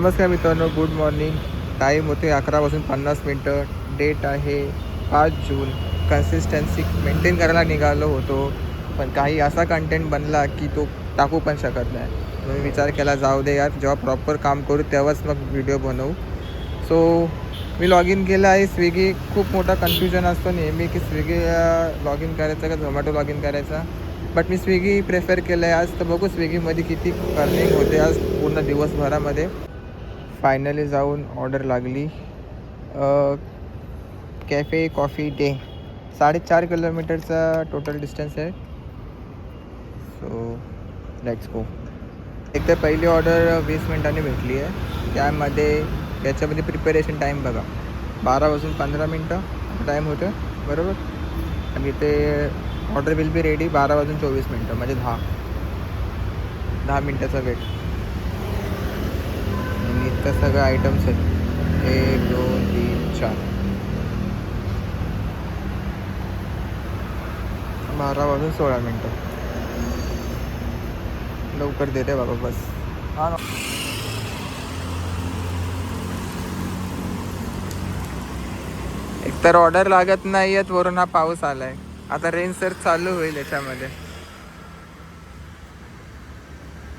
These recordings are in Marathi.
नमस्कार मित्रांनो, गुड मॉर्निंग. टाईम होते 11:50. डेट आहे 5 जून. कन्सिस्टन्सी मेंटेन करायला निघालो होतो, पण काही असा कंटेंट बनला की तो टाकू पण शकत नाही. म्हणून विचार केला जाऊ दे यार, जेव्हा प्रॉपर काम करू तेव्हाच मग व्हिडिओ बनवू. सो मी लॉग इन केलं आहे स्विगी. खूप मोठा कन्फ्युजन असतो नेहमी की स्विगी लॉग इन करायचं का झोमॅटो लॉग इन करायचा. बट मी स्विगी प्रेफर केलं आहे आज. तर बघू स्विगीमध्ये किती अर्निंग होते आज पूर्ण दिवसभरामध्ये. फायनली जाऊन ऑर्डर लागली. Cafe coffee day. 4.5 किलोमीटरचा टोटल डिस्टन्स आहे. So let's go. एक तर पहिली ऑर्डर 20 मिनिटांनी भेटली आहे. त्याच्यामध्ये प्रिपरेशन टाईम बघा, 12:15 टाईम होतं बरोबर. आणि ते ऑर्डर विल बी रेडी 12:24 म्हणजे 10 मिनटाचा वेट. आणि इतकं सगळं आयटम्स आहेत. 1 2 3 4 12:16. लवकर देते बाबा बस. हां, एकतर ऑर्डर लागत नाही आहेत, वरून हा पाऊस आला आहे. आता रेन सर चालू होईल याच्यामध्ये.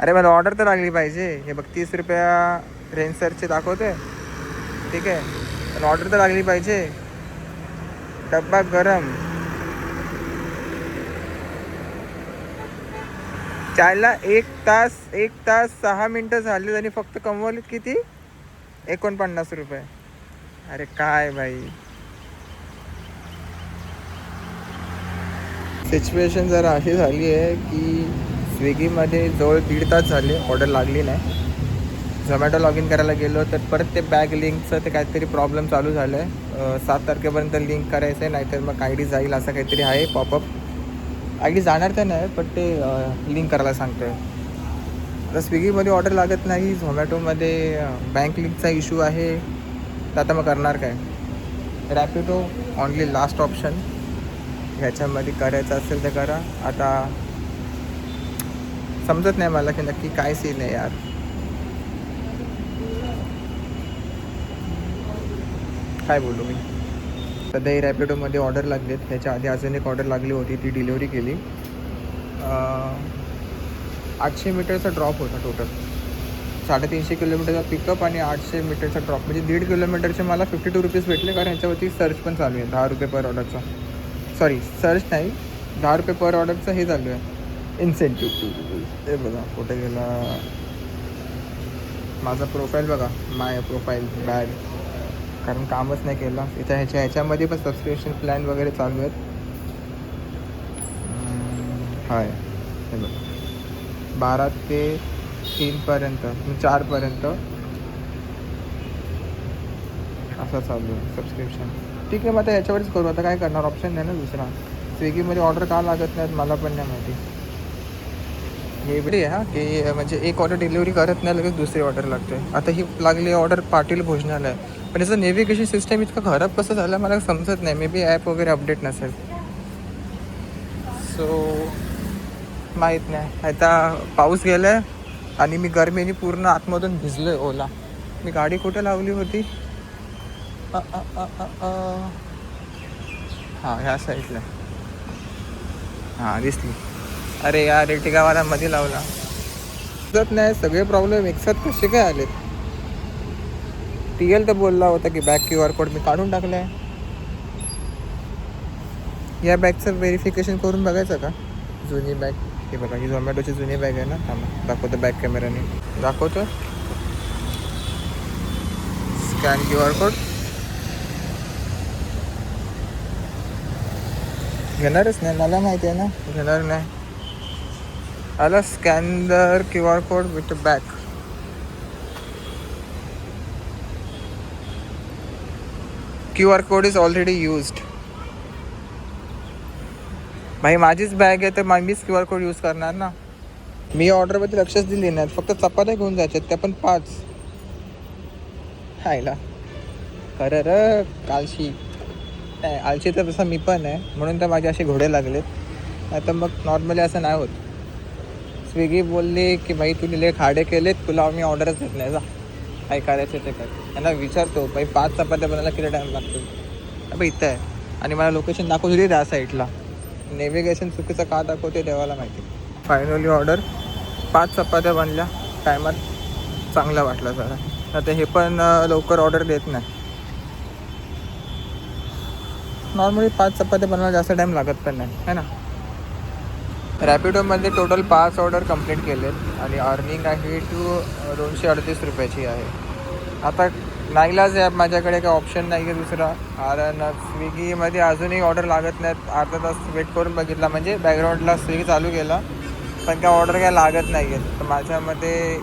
अरे मला ऑर्डर तर लागली पाहिजे. हे बघ 30 रुपया रेन सरचे दाखवते, ठीक आहे, पण ऑर्डर तर लागली पाहिजे. डब्बा गरम. चायला 1 तास 6 मिनटं झाली आणि फक्त कमवलीत किती? 49 रुपये. अरे काय भाई, सिच्युएशन जरा अशी झाली आहे की स्विगीमध्ये जवळ 1.5 तास झाले ऑर्डर लागली नाही. झोमॅटो लॉग इन करायला गेलो तर परत ते बॅग लिंकचं ते काहीतरी प्रॉब्लेम चालू झालं आहे. 7 तारखेपर्यंत लिंक करायचं आहे, नाहीतर मग आय डी जाईल असं काहीतरी आहे पॉपअप. आय डी जाणार तर नाही, पण ते लिंक करायला सांगतो आहे. आता स्विगीमध्ये ऑर्डर लागत नाही, झोमॅटोमध्ये बँक लिंकचा इश्यू आहे. तर आता मग करणार काय? Rapido only last option. ह्याच्यामध्ये करायचं असेल तर करा. आता समजत नाही मला की नक्की काय सीन आहे यार. काय बोलू मी. सध्या ही रॅपिडोमध्ये ऑर्डर लागलेत. ह्याच्या आधी अजून एक ऑर्डर लागली होती, ती डिलिव्हरी केली. 800 मीटरचा ड्रॉप होता टोटल. 350 किलोमीटरचा पिकअप आणि 800 मीटरचा ड्रॉप, म्हणजे 1.5 किलोमीटरचे मला 52 रुपीज भेटले. कारण ह्याच्यावरती सर्च पण चालू आहे 10 रुपये पर ऑर्डरचा. सॉरी, सर्च नाही, 10 रुपये पर ऑर्डरचं हे चालू आहे, इन्सेंटिव्ह. हे बघा कुठे गेला माझा प्रोफाईल, बघा माय प्रोफाईल बॅड, कारण कामच नाही केलं. ह्याच्यामध्ये पण सबस्क्रिप्शन प्लॅन वगैरे चालू आहेत. हाय, हे बघा 12 ते 3पर्यंत, 4पर्यंत असं चालू आहे सबस्क्रिप्शन. ठीक आहे, मग आता ह्याच्यावरच करू. आता काय करणार, ऑप्शन नाही ना दुसरा. स्विगीमध्ये ऑर्डर का लागत नाहीत मला पण नाही माहिती. हे बरी आहे की म्हणजे एक ऑर्डर डिलिव्हरी करत नाही, लगेच दुसरी ऑर्डर लागते. आता ही लागली ऑर्डर पाटील भोजनालय, पण याचं नेव्हिगेशन सिस्टम इतकं खराब कसं झालं मला समजत नाही. मे बी ॲप वगैरे अपडेट नसेल, सो माहीत नाही. आता पाऊस गेला आहे आणि मी गरमीने पूर्ण आतमधून भिजलो आहे, ओला. मी गाडी कुठे लावली होती? हां, ह्या साईडला. हां, दिसली. अरे यार, एर्टिगावाला मध्ये लावला. समजत नाही, सगळे प्रॉब्लेम एकसाथ कसे काय आलेत. TL तर बोलला होता की बॅग QR कोड मी काढून टाकला आहे. या बॅगचं व्हेरिफिकेशन करून बघायचं का? जुनी बॅग, हे बघा, ही झोमॅटोची जुनी बॅग आहे ना. थांबा दाखवतो, बॅक कॅमेराने दाखवतो. स्कॅन QR कोड घेणारच नाही, मला माहिती आहे ना, घेणार नाही. आला scan the QR code with back. QR code is already used. भाई माझीच बॅग आहे तर मीच QR कोड यूज करणार ना. मी ऑर्डरमध्ये लक्षच दिली नाहीत, फक्त चपात्या घेऊन जायच्यात, त्या पण 5. खायला खरं र कालशी नाही, आलशी तर तसं मी पण आहे, म्हणून तर माझे असे घोडे लागलेत. नाही तर मग नॉर्मली असं नाही होत. स्विगी बोलली की भाई तुला लय खाडे केलेत, तुला मी ऑर्डरच देत नाही जा. काय करायचं ते कर. त्यांना विचारतो बाई 5 चपात्या बनायला किती टाईम लागतो. अबे इथं आहे आणि मला लोकेशन दाखवतो दे त्या साईडला. नेव्हिगेशन चुकीचं का दाखवते देवाला माहिती. फायनली ऑर्डर 5 चपात्या बनल्या टायमात. चांगलं वाटलं जरा. आता हे पण लवकर ऑर्डर देत नाही. नॉर्मली 5 चपात्या बनवायला जास्त टाईम लागत पण नाही है ना. रॅपिडोमध्ये टोटल 5 ऑर्डर कंप्लीट केलेत आणि अर्निंग आहे टू 238 रुपयाची आहे. आता नाईलाज आहे, माझ्याकडे काही ऑप्शन नाही आहे दुसरा. कारण स्विगीमध्ये अजूनही ऑर्डर लागत नाहीत. अर्धा तास वेट करून बघितला म्हणजे बॅकग्राऊंडला स्विगी चालू केला पण काय ऑर्डर काय लागत नाही आहेत. तर माझ्यामध्ये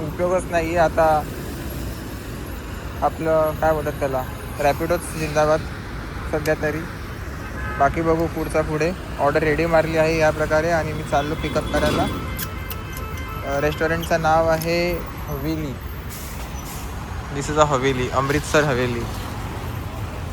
उपयोगच नाही आहे. आता आपलं काय बोलतात त्याला रॅपिडोच जिंदाबाद सध्या तरी. बाकी बघू पुढचा पुढे. ऑर्डर रेडी मारली आहे या प्रकारे आणि मी चाललो पिकअप करायला. रेस्टॉरंटचं नाव आहे हवेली. दिस इज अ हवेली, अमृतसर हवेली.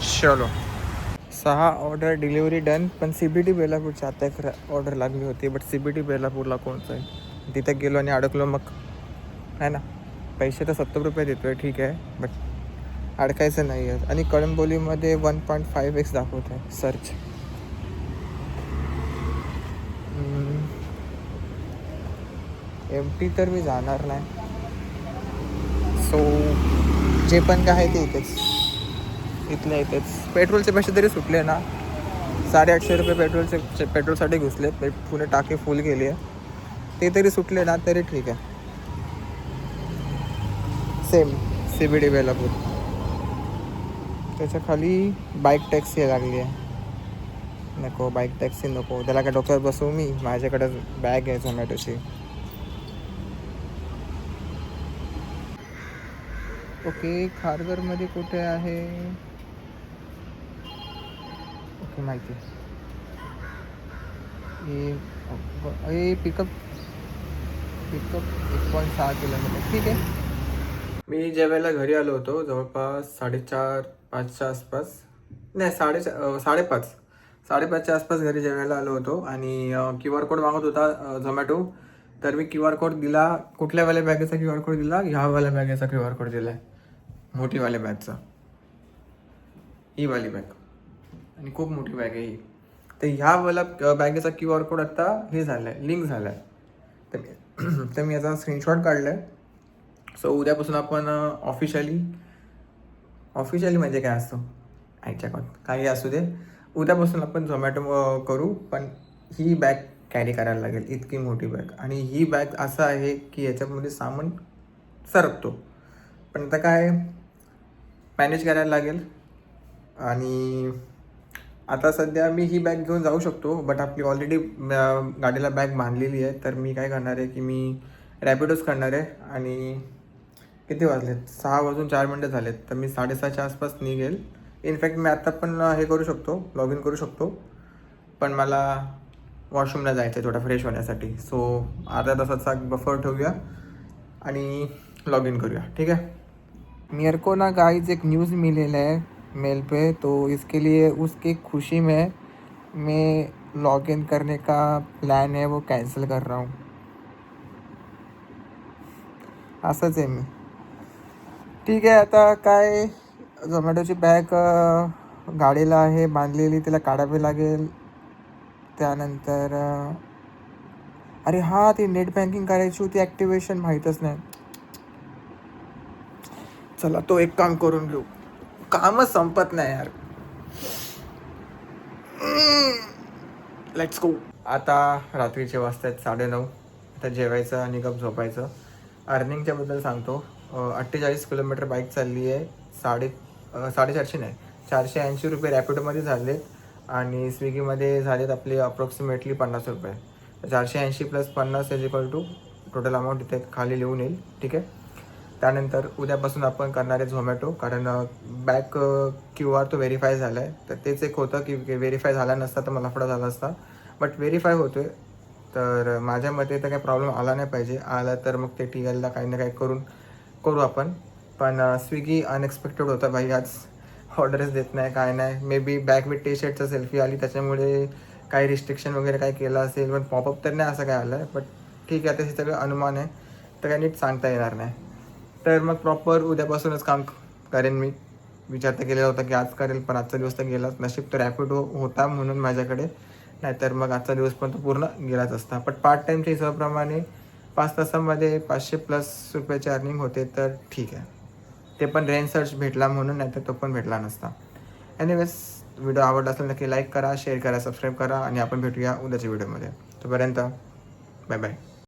चलो 6 ऑर्डर डिलिव्हरी डन. पण CBT बेलापूरच्या आता एक ऑर्डर लागली होती. बट CBT बेलापूरला कोणचं आहे तिथे गेलो आणि अडकलो मग आहे ना. पैसे तर 70 रुपये देतो आहे ठीक आहे बट अडकायचं नाही आहे. आणि कळंबोलीमध्ये 1.5x दाखवत आहे सर्च. एमटी तर मी जाणार नाही. सो जे पण काय आहे ते इथल्या इथेच. पेट्रोलचे पैसे तरी सुटले ना. 850 रुपये पेट्रोलसाठी घुसले. पुणे टाकी फुल केली आहे ते तरी सुटले ना तरी ठीक आहे. Same CBT Belapur. त्याच्या खाली बाईक टॅक्सी लागली आहे. नको बाईक टॅक्सी नको. त्याला काय डोक्यावर बसवू मी. माझ्याकडे बॅग आहे झोमॅटोची. ओके खारघरमध्ये कुठे आहे ओके माहिती आहे. पिकअप 1.6 किलोमीटर ठीक आहे. मी ज्या वेळेला घरी आलो होतो जवळपास 4:30-5च्या आसपास. नाही 5:30च्या आसपास घरी ज्या वेळेला आलो होतो आणि QR कोड मागत होता झोमॅटो. तर मी QR कोड दिला. कुठल्यावाल्या बॅगेचा QR कोड दिला. ह्यावाल्या बॅगेचा QR कोड दिला आहे. मोठीवाल्या बॅगचा. ही वाली बॅग आणि खूप मोठी बॅग आहे ही. तर ह्यावाला बॅगेचा QR कोड आत्ता हे झालं आहे लिंक झाला आहे. तर मी याचा स्क्रीनशॉट काढला आहे. सो उद्यापासून आपण ऑफिशियली म्हणजे काय असतो आयच्या कोण काही असू दे. उद्यापासून आपण झोमॅटो करू. पण ही बॅग कॅरी करायला लागेल. इतकी मोठी बॅग. आणि ही बॅग असं आहे की याच्यामध्ये सामान सरकतो. पण आता काय मॅनेज करायला लागेल. आणि आता सध्या मी ही बॅग घेऊन जाऊ शकतो बट आपली ऑलरेडी गाडीला बॅग बांधलेली आहे. तर मी काय करणार आहे की मी रॅपिडोच करणार आहे. आणि किती वाजलेत 6:04 झालेत. तर मी 6:30च्या आसपास निघेल. इनफॅक्ट मी आत्ता पण हे करू शकतो लॉग इन करू शकतो. पण मला वॉशरूमला जायचं आहे थोडा फ्रेश होण्यासाठी. सो अर्ध्या तासाचा बफर ठेवूया आणि लॉग इन करूया ठीक है. मेरे को ना गाइस एक न्यूज़ मिलेला है मेल पे. तो इसके लिए उसकी खुशी में मैं लॉग इन करने का प्लान है वो कैंसिल कर रहा हूँ. असंच आहे मी. ठीक आहे आता काय झोमॅटोची बॅग गाडीला आहे बांधलेली. तिला काढावी लागेल. त्यानंतर अरे हां ती नेट बँकिंग करायची होती ॲक्टिवेशन माहीतच नाही. चला तो एक काम करून घेऊ. कामच संपत नाही यार. Let's go. आता रात्रीचे वाजतात 9:30. आता जेवायचं आणि गप झोपायचं. अर्निंगच्याबद्दल सांगतो. 48 किलोमीटर बाईक चालली आहे. 450 नाही 480 रुपये रॅपिडोमध्ये झाले आणि स्विगीमध्ये झालेत आपले अप्रॉक्सिमेटली 50 रुपये. 480 + 50 = टोटल अमाऊंट इथे खाली लिहून येईल ठीक आहे. त्यानंतर उद्यापासून आपण करणार आहे झोमॅटो. कारण बॅक QR तो व्हेरीफाय झाला आहे. तर तेच एक होतं की व्हेरीफाय झाला नसता तर मला लफडा झाला असता. बट व्हेरीफाय होतो आहे. तर माझ्या मते तर काही प्रॉब्लेम आला नाही पाहिजे. आला तर मग ते TLला काही ना काही करू आपण. पण स्विगी अनएक्सपेक्टेड होतं भाई. आज ऑर्डरच देत नाही काय नाही. मे बी बॅक विथ टी-शर्टचा सेल्फी आली त्याच्यामुळे काही रिस्ट्रिक्शन वगैरे काही केलं असेल. पण पॉपअप तर नाही असं काय आलं आहे. बट ठीक आहे आता हे सगळं अनुमान आहे तर काही नीट सांगता येणार नाही. तर मग प्रॉपर उद्यापासूनच काम करेन मी. विचार तर केलेला होता की आज करेल, पण आजचा दिवस तर गेलाच. नशीब तर रॅपिडो होता म्हणून माझ्याकडे, नाहीतर मग आजचा दिवस पण तो पूर्ण गेलाच असता. पण पार्ट टाईमच्या हिशोबाप्रमाणे 5 तासामध्ये 500+ रुपयाची अर्निंग होते, तर ठीक आहे. ते पण रेंज सर्च भेटला म्हणून, नाहीतर तो पण भेटला नसता. एनिवेज, व्हिडिओ आवडला असेल नक्की लाईक करा, शेअर करा, सबस्क्राईब करा आणि आपण भेटूया उद्याच्या व्हिडिओमध्ये. तोपर्यंत बाय बाय.